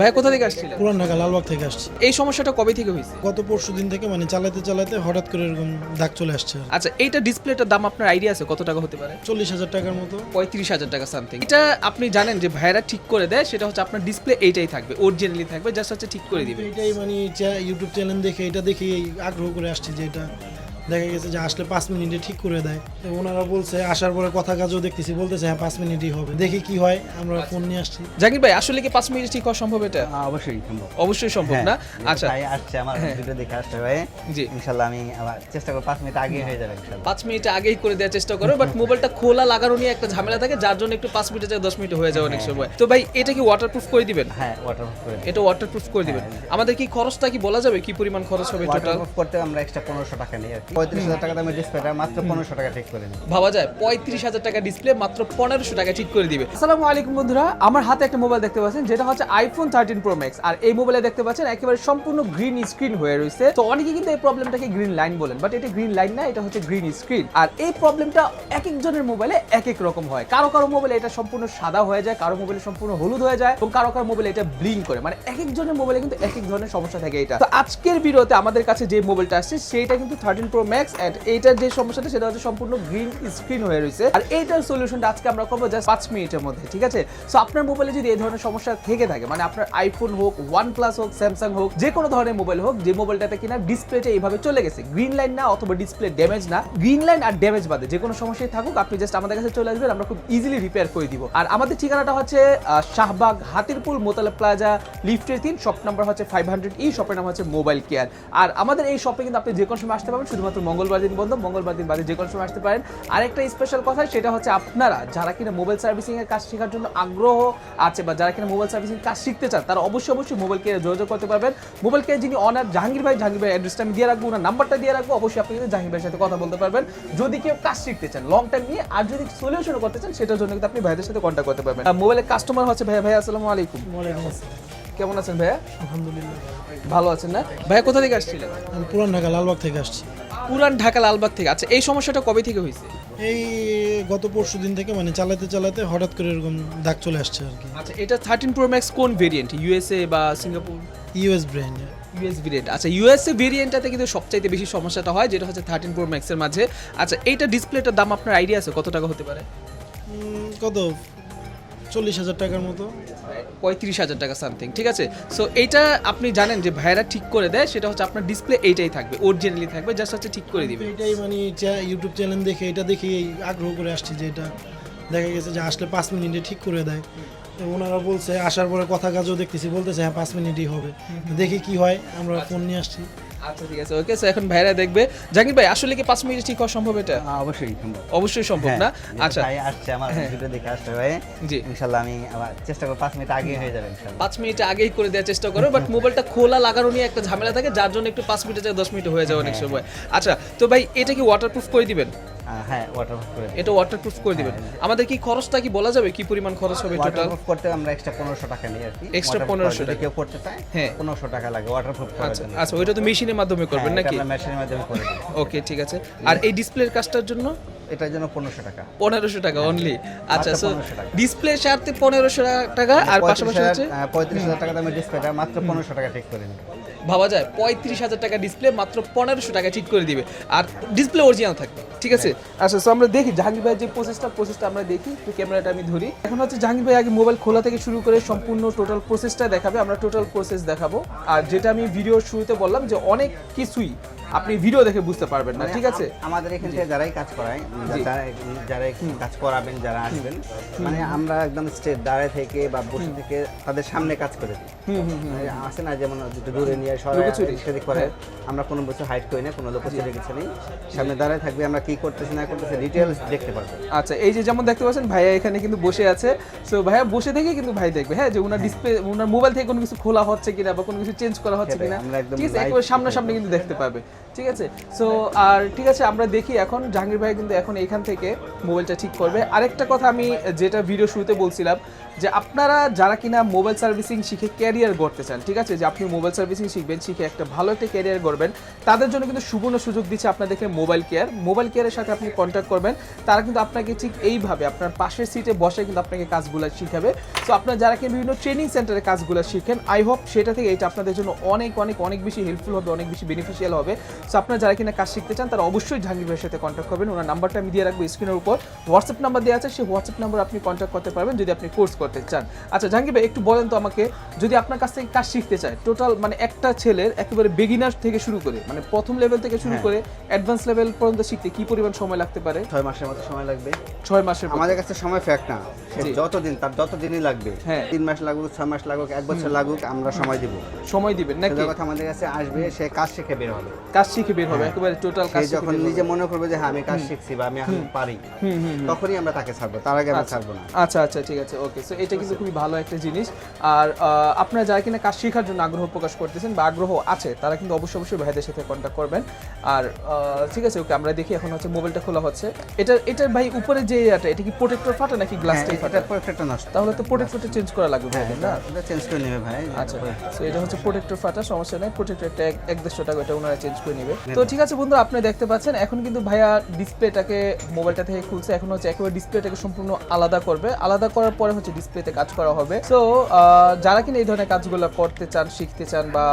ভাই কোথা থেকে আসছিলেন? পুরান ঢাকা লালবাগ থেকে আসছি। এই সমস্যাটা কবে থেকে হয়েছে? গত পরশুদিন থেকে চালাতে চালাতে হঠাৎ করে এরকম দাগ চলে আসছে। আচ্ছা, এইটা ডিসপ্লেটার দাম আপনার আইডিয়া আছে কত টাকা হতে পারে? 40,000 টাকার মতো। 35,000 টাকা সামথিং। এটা আপনি জানেন যে ভাইরা ঠিক করে দেয়, সেটা হচ্ছে আপনার ডিসপ্লে এইটাই থাকবে, অরিজিনালি থাকবে, জাস্ট হচ্ছে ঠিক করে দিবে। এটাই ইউটিউব চ্যানেল দেখে এটা দেখে আগ্রহ করে আসছি যে এটা দেখা গেছে যে আসলে 5 মিনিটে ঠিক করে দেয়। তো ওনারা বলছে, আসার পরে কথা কাজও দেখতেছি, বলতেছে হ্যাঁ 5 মিনিটই হবে, দেখি কি হয়। আমরা ফোন নিয়ে আসছি। জাকির ভাই, আসলে কি 5 মিনিটে ঠিক হওয়া সম্ভব? এটা অবশ্যই সম্ভব। অবশ্যই সম্ভব না? আচ্ছা, ভাই আসছে আমার ভিডিও দেখে আসছে ভাই। জি ইনশাআল্লাহ আমি আবার চেষ্টা করব 5 মিনিট আগে হয়ে যাবে ইনশাআল্লাহ। 5 মিনিট আগেই করে দেওয়ার চেষ্টা করো, বাট মোবাইলটা খোলা লাগানো নিয়ে একটা ঝামেলা থাকে, যার জন্য একটু 5 মিনিটে যায় 10 মিনিটে হয়ে যায় অনেক সময়। তো ভাই এটা কি ওয়াটারপ্রুফ করে দিবেন? হ্যাঁ, ওয়াটারপ্রুফ করে দিই। এটা ওয়াটারপ্রুফ করে দিবেন। আমাদের কি খরচটা কি বলা যাবে, কি পরিমাণ খরচ হবে টোটাল? ওয়াটারপ্রুফ করতে আমরা এক্সট্রা 1500 টাকা নিই আর কি। 35,000 টাকা দামের ডিসপ্লেটা মাত্র 1500 টাকা ঠিক করে নিই। ভাবা যায় 35,000 টাকা ডিসপ্লে মাত্র 1500 টাকা ঠিক করে দিবে। আসসালামু আলাইকুম বন্ধুরা, আমার হাতে একটা মোবাইল দেখতে পাচ্ছেন, যেটা হচ্ছে আইফোন 13 প্রো ম্যাক্স। আর এই মোবাইলে দেখতে পাচ্ছেন একেবারে সম্পূর্ণ গ্রিন স্ক্রিন হয়ে রয়েছে। তো অনেকে কিন্তু এই প্রবলেমটাকে গ্রিন লাইন বলেন, বাট এটা গ্রিন লাইন না, এটা হচ্ছে গ্রিন স্ক্রিন। আর এই প্রবলেমটা এক একজনের মোবাইলে এক এক রকম হয়। কারো কারো মোবাইলে এটা সম্পূর্ণ সাদা হয়ে যায়, কারো মোবাইলে সম্পূর্ণ হলুদ হয়ে যায়, এবং কারো কারো মোবাইলে এটা ব্লিঙ্ক করে। মানে এক একজনের মোবাইলে কিন্তু এক এক ধরনের সমস্যা থাকে এটা। তো আজকের ভিডিওতে আমাদের কাছে যে মোবাইলটা আসছে সেটা কিন্তু 13 প্রো ম্যাক্স, এন্ড এইটার যে সমস্যাটা সেটা হচ্ছে সম্পূর্ণ গ্রিন স্ক্রিন হয়ে রয়েছে। আর এইটার সলিউশনটা আজকে আমরা করবো জাস্ট 5 মিনিটের মধ্যে, ঠিক আছে? সো আপনার মোবাইলে যদি এই ধরনের সমস্যা থেকে থাকে, মানে আপনার আইফোন হোক, OnePlus হোক, স্যামসাং হোক, যে কোনো ধরনের মোবাইল হোক, যে মোবাইলটাতে কিনা ডিসপ্লেটা এইভাবে চলে গেছে, গ্রিন লাইন না অথবা ডিসপ্লে ড্যামেজ না, গ্রিন লাইন আর ড্যামেজ বাদে যে কোনো সমস্যাই থাকুক, আপনি জাস্ট আমাদের কাছে চলে আসবেন, আমরা খুব ইজিলি রিপেয়ার করে দিব। আর আমাদের ঠিকানাটা হচ্ছে শাহবাগ, হাতিরপুল, মোতালেব প্লাজা, লিফটের 3, শপ নাম্বার হচ্ছে 500E, শপের নাম হচ্ছে মোবাইল কেয়ার। আর আমাদের এই শপে কিন্তু আপনি যে কোনো সময় আসতে পারবেন, শুধুমাত্র মঙ্গলবার দিন বন্ধ, মঙ্গলবার দিন বাদে যে কোনো সময় আসতে পারেন। আরেকটা স্পেশাল কথা, সেটা হচ্ছে আপনারা যারা কিনা মোবাইল সার্ভিসিং এর কাজ শেখার জন্য আগ্রহ আছে, বা যারা কিনা মোবাইল সার্ভিসিং কাজ শিখতে চান, তারা অবশ্যই মোবাইল কেয়ারে যোগাযোগ করতে পারবেন। মোবাইল কেয়ার যিনি অনার জাহাঙ্গীর ভাই অ্যাড্রেসটা আমি দিয়ে রাখবো, ওনার নাম্বারটা দিয়ে রাখবো। অবশ্যই আপনি কিন্তু জাহাঙ্গীর ভাইয়ের সাথে কথা বলতে পারবেন যদি কেউ কাজ শিখতে চান লং টাইম নিয়ে, আর যদি সলিউশন করতে চান সেটার জন্য কিন্তু আপনি ভাইদের সাথে কন্ট্যাক্ট করতে পারবেন। মোবাইলের কাস্টমার হচ্ছে ভাইয়া আসসালামু আলাইকুম। ওয়ালাইকুম আসসালাম। কেমন আছেন ভাইয়া? আলহামদুলিল্লাহ ভালো আছেন না? ভাইয়া কোথা থেকে আসছিলেন? আমি পুরান ঢাকা লালবাগ থেকে আসছি। পুরান ঢাকা লালবাগ থেকে। আচ্ছা, এই সমস্যাটা কবে থেকে হয়েছে? এই গত পরশুদিন থেকে চালাতে চালাতে হঠাৎ করে এরকম দাগ চলে আসছে আর কি। আচ্ছা, এটা 13 প্রো ম্যাক্স কোন ভেরিয়েন্ট? ইউএসএ বা Singapore? US brand. US variant. আচ্ছা, ইউএসএ ভেরিয়েন্টটাতে কিন্তু সবচাইতে বেশি সমস্যাটা হয়, যেটা হচ্ছে 13 প্রো ম্যাক্সের মাঝে। আচ্ছা, এইটা ডিসপ্লেটার দাম আপনার আইডিয়া আছে কত টাকা হতে পারে? কত 40,000 টাকার মতো। 35,000 টাকা সামথিং, ঠিক আছে? সো এইটা আপনি জানেন যে ভাইরা ঠিক করে দেয়, সেটা হচ্ছে আপনার ডিসপ্লে এইটাই থাকবে, অরিজিনালি থাকবে, জাস্ট হচ্ছে ঠিক করে দিবে। এটাই ইউটিউব চ্যানেল দেখে এটা দেখে আগ্রহ করে আসছি যে এটা দেখা গেছে যে আসলে 5 মিনিটে ঠিক করে দেয়। তো ওনারা বলছে, আসার পরে কথা কাজও দেখতেছি, বলতেছে হ্যাঁ 5 মিনিটই হবে, দেখি কি হয়। আমরা ফোন নিয়ে আসছি। আচ্ছা, ঠিক আছে, ওকে। সো এখন ভাইরা দেখবে। জাকির ভাই, আসলে কি 5 মিনিটে ঠিক হওয়া সম্ভব? এটা অবশ্যই সম্ভব। অবশ্যই সম্ভব না? আচ্ছা, ভাই আসছে আমার ভিডিও দেখে আসছে ভাই। জি ইনশাআল্লাহ আমি আবার চেষ্টা করব 5 মিনিট আগে হয়ে যাবে ইনশাআল্লাহ। 5 মিনিট আগেই করে দেওয়ার চেষ্টা করো, বাট মোবাইলটা খোলা লাগানো নিয়ে একটা ঝামেলা থাকে, যার জন্য একটু 5 মিনিটে যায় 10 মিনিটে হয়ে যায় অনেক সময়। আচ্ছা, তো ভাই এটা কি ওয়াটারপ্রুফ করে দিবেন? হ্যাঁ, ওয়াটারপ্রুফ করে দিই। এটা ওয়াটারপ্রুফ করে দিবেন। আমাদের কি খরচটা কি বলা যাবে, কি পরিমাণ খরচ হবে টোটাল? ওয়াটারপ্রুফ করতে আমরা এক্সট্রা 1500 টাকা নিই আর কি। এক্সট্রা Waterproof 1500 যদি টাকা। কেউ করতে চায়, হ্যাঁ, 1500 টাকা লাগে ওয়াটারপ্রুফ করার আচ্ছা জন্য। আচ্ছা, ওইটা তো মেশিনের মাধ্যমে করবেন নাকি? আমরা মেশিনের মাধ্যমে করে দিই। ওকে, ঠিক আছে। আর এই ডিসপ্লের কাজটার জন্য এটার জন্য 1500 টাকা। 1500 টাকা অনলি। আচ্ছা, সো 1500 টাকা। ডিসপ্লে সারতে 1500 টাকা, আর পাশাপাশি হচ্ছে 35,000 টাকা দামের ডিসপ্লেটা মাত্র 1500 টাকা ঠিক করে নিই। ভাবা যায় 35,000 টাকা ডিসপ্লে মাত্র 1500 টাকা ঠিক করে দিবে, আর ডিসপ্লে অরিজিনাল থাকবে, ঠিক আছে? আচ্ছা, সো আমরা দেখি জাহাঙ্গীর ভাই যে প্রসেসটা আমরা দেখি। একটু ক্যামেরাটা আমি ধরি। এখন হচ্ছে জাহাঙ্গীর ভাই আগে মোবাইল খোলা থেকে শুরু করে সম্পূর্ণ টোটাল প্রসেসটা দেখাবে। আমরা টোটাল প্রসেস দেখাবো। আর যেটা আমি ভিডিওর শুরুতে বললাম যে অনেক কিছুই আপনি ভিডিও দেখে বুঝতে পারবেন না, ঠিক আছে? আমাদের এখান থেকে যারাই কাজ করায়, যারা কাজ করাবেন, যারা আসবেন, মানে আমরা একদম স্ট্রেট দাঁড়ায় থেকে বা বসে থেকে তাদের সামনে কাজ করে দিই। আসে না যেমন একটু দূরে নিয়ে সরাই করে, আমরা কোনো কিছু হাইড করি না, কোনো লোকচুরি কিছু নেই। সামনে দাঁড়ায় থাকবে, আমরা কি করতেছি না করতেছি ডিটেইলস দেখতে পারবো। আচ্ছা, এই যে যেমন দেখতে পাচ্ছেন ভাইয়া এখানে কিন্তু বসে আছে। সো ভাইয়া বসে থেকে কিন্তু ভাই দেখবে, হ্যাঁ, যে ওনার ডিসপ্লে, ওনার মোবাইল থেকে কোনো কিছু খোলা হচ্ছে কিনা বা কোনো কিছু চেঞ্জ করা হচ্ছে কিনা, ঠিক আছে? একেবারে সামনাসামনি কিন্তু দেখতে পাবে, ঠিক আছে। সো আর ঠিক আছে, আমরা দেখি এখন জাহাঙ্গীর ভাই কিন্তু এখন এইখান থেকে মোবাইলটা ঠিক করবে। আরেকটা কথা আমি যেটা ভিডিও শুরুতে বলছিলাম যে আপনারা যারা কিনা মোবাইল সার্ভিসিং শিখে ক্যারিয়ার গড়তে চান, ঠিক আছে, যে আপনি মোবাইল সার্ভিসিং শিখবেন, শিখে একটা ভালো একটা ক্যারিয়ার গড়বেন, তাদের জন্য কিন্তু সুবর্ণ সুযোগ দিচ্ছে আপনাদেরকে মোবাইল কেয়ারের সাথে আপনি কন্ট্যাক্ট করবেন। তারা কিন্তু আপনাকে ঠিক এইভাবে আপনার পাশের সিটে বসে কিন্তু আপনাকে কাজগুলো শিখাবে। সো আপনারা যারা কিনা বিভিন্ন ট্রেনিং সেন্টারে কাজগুলো শিখেন, আই হোপ সেটা থেকে এটা আপনাদের জন্য অনেক অনেক অনেক বেশি হেল্পফুল হবে, অনেক বেশি বেনিফিশিয়াল হবে। সো আপনারা যারা কিনা কাজ শিখতে চান তারা অবশ্যই জাহাঙ্গীর ভাইয়ের সাথে কন্ট্যাক্ট করবেন। ওনার নাম্বারটা আমি দিয়ে রাখবো স্ক্রিনের উপর, হোয়াটসঅ্যাপ নাম্বার দেওয়া আছে, সেই হোয়াটসঅ্যাপ নাম্বার আপনি কন্ট্যাক্ট করতে পারবেন যদি আপনি কোর্স করতে চান। আচ্ছা জাহাঙ্গীর ভাই, একটু বলেন তো আমাকে, যদি আপনার কাছ থেকে কাজ শিখতে চায়, টোটাল মানে একটা ছেলের একেবারে বিগিনার থেকে শুরু করে মানে প্রথম লেভেল থেকে শুরু করে অ্যাডভান্স লেভেল পর্যন্ত শিখতে কি পরিমাণ সময় লাগতে পারে? 6 মাসের মতো সময় লাগবে। 6 মাসের? আমাদের কাছে সময় ফ্যাক্ট না, যতদিন তার যতদিনই লাগবে, 3 মাস লাগুক, 6 মাস লাগুক, 1 বছর লাগুক, আমরা সময় দিব। সময় দিবেন নাকি? কথা আমাদের কাছে আসবে, সে কাজ শিখে বের হবে, একেবারে টোটাল কাজ। যখন নিজে মনে করবে যে হ্যাঁ আমি কাজ শিখছি বা আমি এখন পারি, তখনই আমরা তাকে ছাড়বো, তার আগে আমরা ছাড়বো না। আচ্ছা আচ্ছা, ঠিক আছে, ওকে। সো এটা কিন্তু খুবই ভালো একটা জিনিস। আর আপনারা যারা কিনা কাজ শেখার জন্য আগ্রহ প্রকাশ করতেছেন বা আগ্রহ আছে, তারা কিন্তু অবশ্যই অবশ্যই ভাইদের সাথে কন্ট্যাক্ট করবেন। আর ঠিক আছে, ওকে, আমরা দেখি এখন হচ্ছে মোবাইলটা খোলা হচ্ছে। এটা ভাই উপরে যে এটা কি প্রোটেক্টর ফাটা নাকি গ্লাসটাই ফাটা? প্রোটেক্টর নষ্ট, তাহলে তো প্রোটেক্টরটা চেঞ্জ করা লাগবে ভাই, না? এটা চেঞ্জ করে নেবে ভাই। আচ্ছা, সো এটা হচ্ছে প্রোটেক্টর ফাটা, সমস্যা নাই, প্রোটেক্টরটা 150 টাকা, এটা ওনারা চেঞ্জ করে নেবে। তো ঠিক আছে বন্ধুরা, আপনি দেখতে পাচ্ছেন এখন কিন্তু ভাইয়া ডিসপ্লেটাকে মোবাইলটা থেকে খুলছে। এখন হচ্ছে একেবারে ডিসপ্লেটাকে সম্পূর্ণ আলাদা করবে, আলাদা করার পরে হচ্ছে ডিসপ্লেতে কাজ করা হবে। সো যারা কিনা এই ধরনের কাজগুলো করতে চান, শিখতে চান বা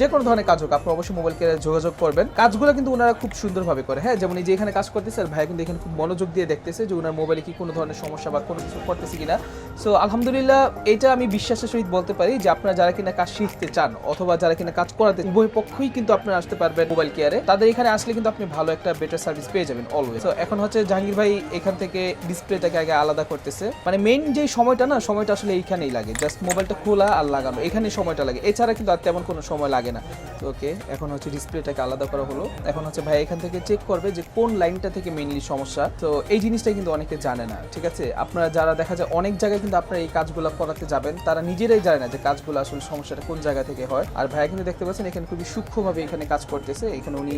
যে কোনো ধরনের কাজ হোক, আপনি অবশ্যই মোবাইল কেয়ারে যোগাযোগ করবেন। কাজগুলো কিন্তু ওনারা খুব সুন্দরভাবে করে, হ্যাঁ, যেমন এই যে এখানে কাজ করতেছে আর ভাই কিন্তু এখানে খুব মনোযোগ দিয়ে দেখতেছে যে ওনার মোবাইলে কি কোনো ধরনের সমস্যা বা কোনো কিছু করতেছে কিনা। সো আলহামদুলিল্লাহ, এটা আমি বিশ্বাসের সহিত বলতে পারি যে আপনারা যারা কিনা কাজ শিখতে চান অথবা যারা কিনা কাজ করাতে, উভয় পক্ষই কিন্তু আপনারা আসতে পারবেন মোবাইল কেয়ারে। তাদের এখানে আসলে কিন্তু আপনি ভালো একটা বেটার সার্ভিস পেয়ে যাবেন অলওয়েজ। তো এখন হচ্ছে জাহাঙ্গীর ভাই এখান থেকে ডিসপ্লেটাকে আগে আলাদা করতেছে। মানে মেইন যে সময়টা না, সময়টা আসলে এইখানেই লাগে, জাস্ট মোবাইলটা খোলা আর লাগানো, এখানেই সময়টা লাগে, এছাড়া কিন্তু আর তেমন কোনো সময় লাগে না। তো ওকে, এখন হচ্ছে ডিসপ্লেটাকে আলাদা করা হলো। এখন হচ্ছে ভাই এখান থেকে চেক করবে যে কোন লাইনটা থেকে মেইনলি সমস্যা। তো এই জিনিসটা কিন্তু অনেকে জানে না, ঠিক আছে? আপনারা যারা দেখা যায় অনেক জায়গায় কিন্তু আপনারা এই কাজগুলো করাতে যাবেন, তারা নিজেরাই জানে না যে কাজগুলো আসলে সমস্যাটা কোন জায়গা থেকে হয়। আর ভাই কিন্তু দেখতে পাচ্ছেন এখানে খুবই সূক্ষ্মভাবে এখানে কাজ করতেছে, এখানে উনি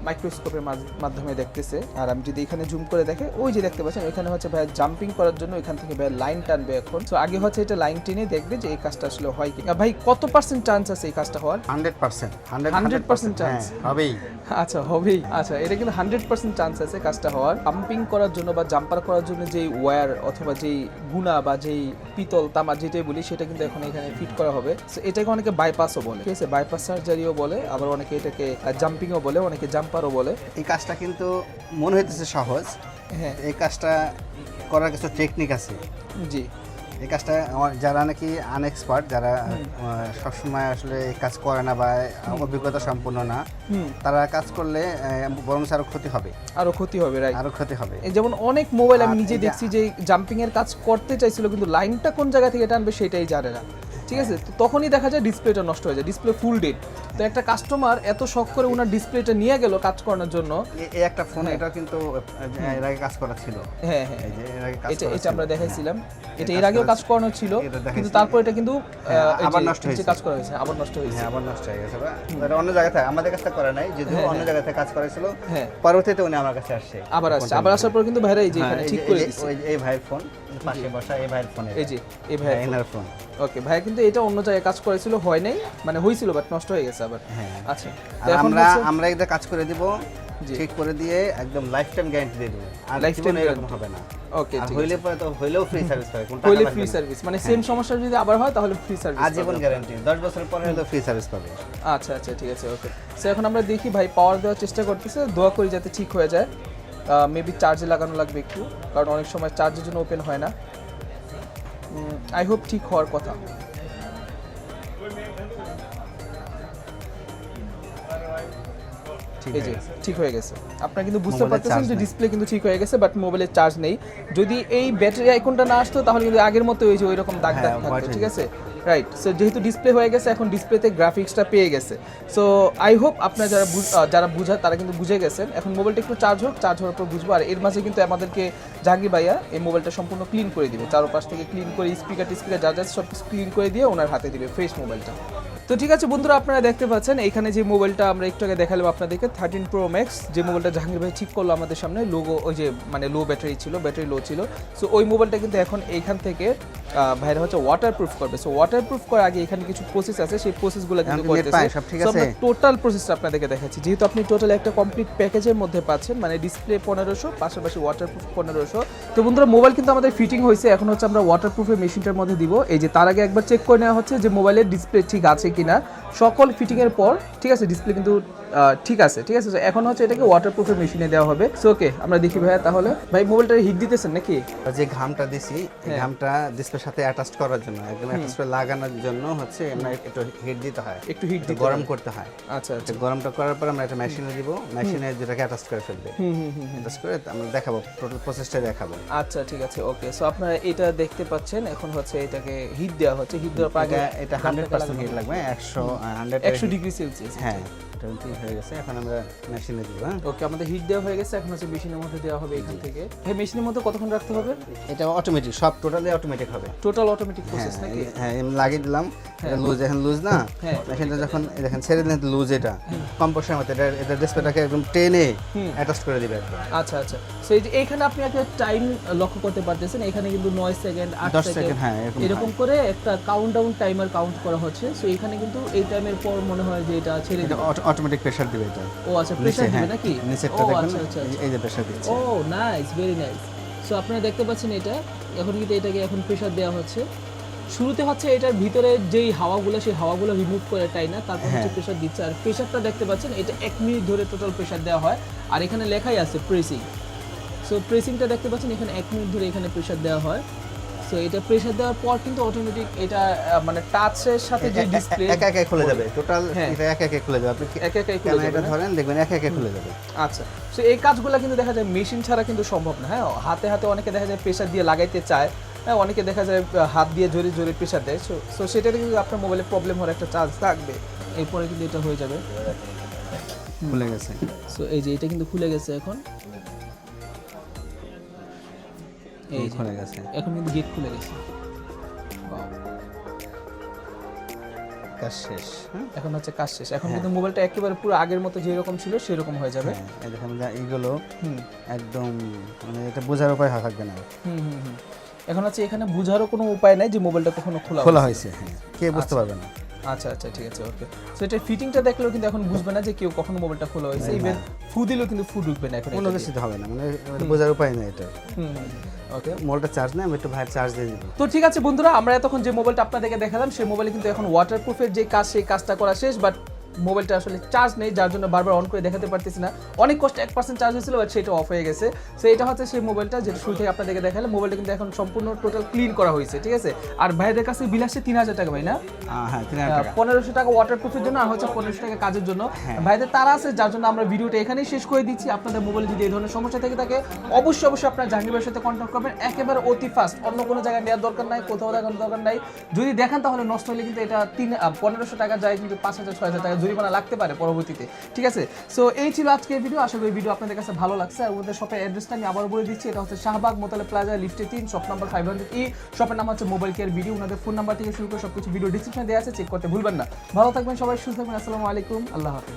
মাইক্রোস্কোপের মাধ্যমে দেখতেছে। আর আমি যদি এখানে জুম করে দেখে, ওই যে দেখতে পাচ্ছেন এখানে হচ্ছে ভাই জাম্পিং করার জন্য এখান থেকে ভাই লাইন টানবে এখন। তো আগে হচ্ছে এটা লাইন টেনে দেখবে যে এই কাজটা আসলে হয় কি। ভাই কত পার্সেন্ট চান্স আছে এই কাজটা হওয়ার? 100% চান্স হবেই। আচ্ছা, হবেই। আচ্ছা, এটা কিন্তু 100% চান্স আছে কাজটা হওয়ার। জাম্পিং করার জন্য বা জাম্পার করার জন্য যেই ওয়্যার অথবা যেই গুণা বা যেই পিতল তামা যেটাই বলি, সেটা কিন্তু এখন এখানে ফিট করা হবে। সো এটাকে অনেকে বাইপাসও বলে, ঠিক আছে, বাইপাস সার্জারিও বলে, আবার অনেকে এটাকে জাম্পিংও বলে, অনেকে জাম্পারও বলে। এই কাজটা কিন্তু মনে হইতেছে সহজ, হ্যাঁ, এই কাজটা করার কিছু টেকনিক আছে। জি, এই কাজটা যারা নাকি আনএক্সপার্ট, যারা সবসময় আসলে এই কাজ করে না বা অভিজ্ঞতা সম্পন্ন না, তারা কাজ করলে বরং আরো ক্ষতি হবে, রাইট, আরো ক্ষতি হবে। এই যেমন অনেক মোবাইল আমি নিজে দেখছি যে জাম্পিং এর কাজ করতে চাইছিল কিন্তু লাইনটা কোন জায়গা থেকে টানবে সেটাই জানে না, ঠিক আছে? তো তখনই দেখা যায় ডিসপ্লেটা নষ্ট হয়ে যায়, ডিসপ্লে ফুল ডেড। তো একটা কাস্টমার এত শখ করে ওনার ডিসপ্লেটা নিয়ে গেল কাজ করানোর জন্য। এই একটা ফোন, এটা কিন্তু এর আগে কাজ করা ছিল, হ্যাঁ হ্যাঁ, এই যে এর আগে কাজ করা, এটা আমরা দেখাইছিলাম, এটা এর আগেও কাজ করানো ছিল, কিন্তু তারপর এটা কিন্তু আবার নষ্ট হয়েছে, কাজ করা হয়েছে, আবার নষ্ট হয়েছে, আবার নষ্ট হয়ে গেছে। এটা অন্য জায়গা থেকে, আমাদের কাছে করা নাই, যদিও অন্য জায়গা থেকে কাজ করেছিল, পরবর্তীতে উনি আমার কাছে আসছে, আবার আসার পর কিন্তু ভাইরা এই যে এখানে ঠিক করে দিয়েছে। এই ভাইয়ের ফোন পাশে বসা, এই ভাইয়ের ফোন, এই যে এই ভাইয়ের ফোন। ওকে, ভাই কিন্তু এটা অন্য জায়গায় কাজ করেছিল, হয় নাই, মানে হয়েছিল বাট নষ্ট হয়ে গেছে আবার। আচ্ছা, তো আমরা এটা কাজ করে দিব, ঠিক করে দিয়ে একদম লাইফ টাইম গ্যারান্টি দিয়ে দেব, আর লাইফ টাইম এরকম হবে না। ওকে, ঠিক হইলে পরে তো হইলেও ফ্রি সার্ভিস পাবে, কোন টাকা হইলে ফ্রি সার্ভিস, মানে সেম সমস্যা যদি আবার হয় তাহলে ফ্রি সার্ভিস, আজীবন গ্যারান্টি, 10 বছর পরে হলেও ফ্রি সার্ভিস পাবে। আচ্ছা আচ্ছা, ঠিক আছে, ওকে। সো এখন আমরা দেখি ভাই পাওয়ার দেওয়ার চেষ্টা করতেছে, দোয়া করি যাতে ঠিক হয়ে যায়। মেবি চার্জে লাগানো লাগবে একটু, কারণ অনেক সময় চার্জের জন্য ওপেন হয় না। আই হোপ ঠিক হওয়ার কথা। এই যে ঠিক হয়ে গেছে, আপনারা কিন্তু বুঝতে পারতেছেন যে ডিসপ্লে কিন্তু ঠিক হয়ে গেছে, বাট মোবাইলের চার্জ নেই। যদি এই ব্যাটারি আইকনটা না আসতো তাহলে কিন্তু আগের মতো ওই যে ওইরকম দাগ দাগ থাকতো, ঠিক আছে? রাইট। সো যেহেতু ডিসপ্লে হয়ে গেছে, এখন ডিসপ্লেতে গ্রাফিক্সটা পেয়ে গেছে। সো আই হোপ আপনারা যারা বুঝার তারা কিন্তু বুঝে গেছেন। এখন মোবাইলটা একটু চার্জ হওয়ার পর বুঝবো। আর এর মাঝে কিন্তু আমাদেরকে জাহাঙ্গীর ভাইয়া এই মোবাইলটা সম্পূর্ণ ক্লিন করে দিবে, চারপাশ থেকে ক্লিন করে স্পিকার যা যা সব কিছু ক্লিন করে দিয়ে ওনার হাতে দিবে ফ্রেশ মোবাইলটা। তো ঠিক আছে বন্ধুরা, আপনারা দেখতে পাচ্ছেন এখানে যে মোবাইলটা আমরা একটু আগে দেখালাম আপনাদেরকে 13 Pro Max, যে মোবাইলটা জাহাঙ্গীর ভাই ঠিক করলো আমাদের সামনে। লোগো ওই যে মানে লো ব্যাটারি লো ছিল। সো ওই মোবাইলটা কিন্তু এখন এইখান থেকে ভাইরা হচ্ছে ওয়াটারপ্রুফ করবে। সো ওয়াটারপ্রুফ করার আগে এখানে কিছু প্রসেস আছে, সেই প্রসেসগুলো কিন্তু করতেছে। সো আমরা টোটাল প্রসেসটা আপনাদেরকে দেখাচ্ছি। যেহেতু আপনি টোটাল একটা কমপ্লিট প্যাকেজের মধ্যে পাচ্ছেন, মানে ডিসপ্লে 1500 পাশাপাশি ওয়াটারপ্রুফ 1500। তো বন্ধুরা মোবাইল কিন্তু আমাদের ফিটিং হয়েছে, এখন হচ্ছে আমরা ওয়াটারপ্রুফের মেশিনটার মধ্যে দিব। এই যে তার আগে একবার চেক করে নেওয়া হচ্ছে যে মোবাইলের ডিসপ্লে ঠিক আছে কিনা। সকল ফিটিং এর পর ঠিক আছে, ডিসপ্লে কিন্তু ঠিক আছে। তো এখন হচ্ছে এটাকে ওয়াটারপ্রুফের মেশিনে দেওয়া হবে। সো ওকে, আমরা দেখি ভাইয়া তাহলে। ভাই মোবাইলটা হিট দিতেছেন নাকি? যে ঘামটা দিছি, এই ঘামটা ডিসপ্লের সাথে অ্যাটাচ করার জন্য, একদম অ্যাটাচ করে লাগানোর জন্য হচ্ছে আমরা একটু হিট দিতে হয়, একটু গরম করতে হয়। আচ্ছা, গরমটা করার পর আমরা একটা মেশিনে দিব, মেশিনে যেটাকে অ্যাটাচ করে ফেলবে। অ্যাটাচ করে আমরা দেখাবো, টোটাল প্রসেসটা দেখাবো। আচ্ছা ঠিক আছে, ওকে। সো আপনারা এটা দেখতে পাচ্ছেন, এখন হচ্ছে এটাকে হিট দেওয়া হচ্ছে। হিট দেওয়ার আগে এটা 100% হিট লাগবে, 100 ডিগ্রি সেলসিয়াস। হ্যাঁ, হয়ে গেছে। এখন আমরা মেশিনে দিব। ওকে, আমাদের হিট দেওয়া হয়ে গেছে, এখন হচ্ছে মেশিনের মধ্যে দেওয়া হবে এখান থেকে। এই মেশিনের মধ্যে কতক্ষণ রাখতে হবে? এটা অটোমেটিক, সব টোটালি অটোমেটিক হবে। টোটাল অটোমেটিক প্রসেস নাকি? হ্যাঁ, আমি লাগিয়ে দিলাম। এটা লুজ, এখন লুজ না, মেশিনটা যখন দেখেন ছেড়ে দিলেন লুজ, এটা কম্প্রেসর মতো এটা ডিসপ্লেটাকে একদম টেনে অ্যাটাচ করে দিবে একদম। আচ্ছা। সো এই যে এইখানে আপনি একটা টাইম লক্ষ্য করতে পারতেছেন, এখানে কিন্তু 9 সেকেন্ড 8 সেকেন্ড হ্যাঁ এরকম করে একটা কাউন্টডাউন টাইমার কাউন্ট করা হচ্ছে। সো এখানে কিন্তু এই টাইমের পর মনে হয় যে এটা ছেড়ে দিবে, অটোমেটিক প্রেসার দিবে এটা। ও আচ্ছা, প্রেসার দিবে নাকি? নিচেরটা দেখুন, এই যে প্রেসার দিচ্ছে। ও নাইস, ভেরি নাইস। সো আপনারা দেখতে পাচ্ছেন এটা এখন কিন্তু এটাকে এখন প্রেসার দেওয়া হচ্ছে। শুরুতে হচ্ছে এটার ভিতরে যেই হাওয়াগুলো, সেই হাওয়াগুলো রিমুভ করে না, তারপর হচ্ছে প্রেসার দিচ্ছে। আর প্রেসারটা দেখতে পাচ্ছেন, এটা 1 মিনিট ধরে টোটাল প্রেসার দেওয়া হয়। আর এখানে লেখাই আছে প্রেসিং। সো প্রেসিংটা দেখতে পাচ্ছেন, এখানে 1 মিনিট ধরে এখানে প্রেসার দেওয়া হয়। সো এটা প্রেসার দেওয়ার পর কিন্তু অটোমেটিক এটা মানে টাচের সাথে যে ডিসপ্লে একা খুলে যাবে, টোটাল এটা একা খুলে যাবে। আপনি একা খুলে যাবে, এটা ধরেন দেখবেন একা খুলে যাবে। আচ্ছা। সো এই কাজগুলো কিন্তু দেখা যায় মেশিন ছাড়া কিন্তু সম্ভব না। হ্যাঁ, হাতে অনেকে দেখা যায় প্রেসার দিয়ে লাগাইতে চায়, হ্যাঁ, অনেকে দেখা যায় হাত দিয়ে জোরে প্রেসার দেয়। সো সেটাতে কিন্তু আপনার মোবাইলে প্রবলেম হওয়ার একটা চান্স থাকবে। এরপরে কিন্তু এটা হয়ে যাবে, খুলে গেছে। সো এই যে এটা কিন্তু খুলে গেছে এখন। এই খুলে গেছে, এখন কিন্তু গেট খুলে গেছে। কাজ শেষ। এখন হচ্ছে কাজ শেষ। এখন কিন্তু মোবাইলটা একেবারে পুরো আগের মতো যেরকম ছিল সেরকম হয়ে যাবে। এই দেখেন এইগুলো একদম মানে এটা বোঝার উপায় থাকবে না। এখন হচ্ছে এখানে বোঝারও কোনো উপায় নাই যে মোবাইলটা কখনো খোলা হয়েছে। হ্যাঁ, কে বুঝতে পারবে না। আচ্ছা ঠিক আছে, ওকে। সো এটা ফিটিংটা দেখলেও কিন্তু এখন বুঝবে না যে কেউ কখনো মোবাইলটা খোলা হয়েছে। ইভেন ফু দিলেও কিন্তু ফু ঢুকবে না, এখন কোনো কিছু হবে না, মানে বোঝার উপায় নাই এটা। ওকে, মোবাইলটা চার্জ না, আমি একটু ভাই চার্জ দিয়ে দিব। তো ঠিক আছে বন্ধুরা, আমরা এতক্ষণ যে মোবাইলটা আপনাদেরকে দেখালাম, সেই মোবাইলে কিন্তু এখন ওয়াটারপ্রুফের যে কাজ, সেই কাজটা করা শেষ। বাট মোবাইলটা আসলে চার্জ নেই, যার জন্য বারবার অন করে দেখাতে পারতেছি না। অনেক কষ্ট 1% চার্জ হয়েছিল, বাট সেটা অফ হয়ে গেছে। সো এটা হচ্ছে সেই মোবাইলটা যেটা শুরু থেকে আপনাদেরকে দেখালাম। মোবাইলটা কিন্তু এখন সম্পূর্ণ টোটাল ক্লিন করা হয়েছে, ঠিক আছে। আর ভাইদের কাছে বিল আসছে 3000 টাকা, ভাই না? হ্যাঁ, 3000 টাকা। 1500 টাকা ওয়াটারপ্রুফের জন্য, আর হচ্ছে 1500 টাকা কাজের জন্য। ভাইদের তারা আছে, যার জন্য আমরা ভিডিওটা এখানেই শেষ করে দিচ্ছি। আপনাদের মোবাইলে যদি এই ধরনের সমস্যা থেকে থাকে, অবশ্যই আপনারা জাহাঙ্গীর ভাইয়ের সাথে কন্ট্যাক্ট করবেন, একেবারে অতি ফাস্ট। অন্য কোনো জায়গায় নেওয়ার দরকার নাই, কোথাও দেখানোর দরকার নাই। যদি দেখেন তাহলে নষ্ট হলে কিন্তু এটা 1500 টাকা যায়, কিন্তু 5000-6000 টাকা জরিমানা লাগতে পারে পরবর্তীতে, ঠিক আছে। সো এই ছিল আজকের ভিডিও। আশা করি ভিডিও আপনাদের কাছে ভালো লাগছে। আর ওদের শপের অ্যাড্রেসটা আমি আবার বলে দিচ্ছি, এটা হচ্ছে শাহবাগ মোতালেব প্লাজা লিফটে 3, শপ নাম্বার 500E। শপের নাম হচ্ছে মোবাইল কেয়ার ভিডিও। ওনাদের ফোন নাম্বার থেকে শুরু করে সবকিছু ভিডিও ডিসক্রিপশনে দেওয়া আছে, চেক করতে ভুলবেন না। ভালো থাকবেন সবাই, সুস্থ থাকবেন। আসসালামু আলাইকুম, আল্লাহ হাফেজ।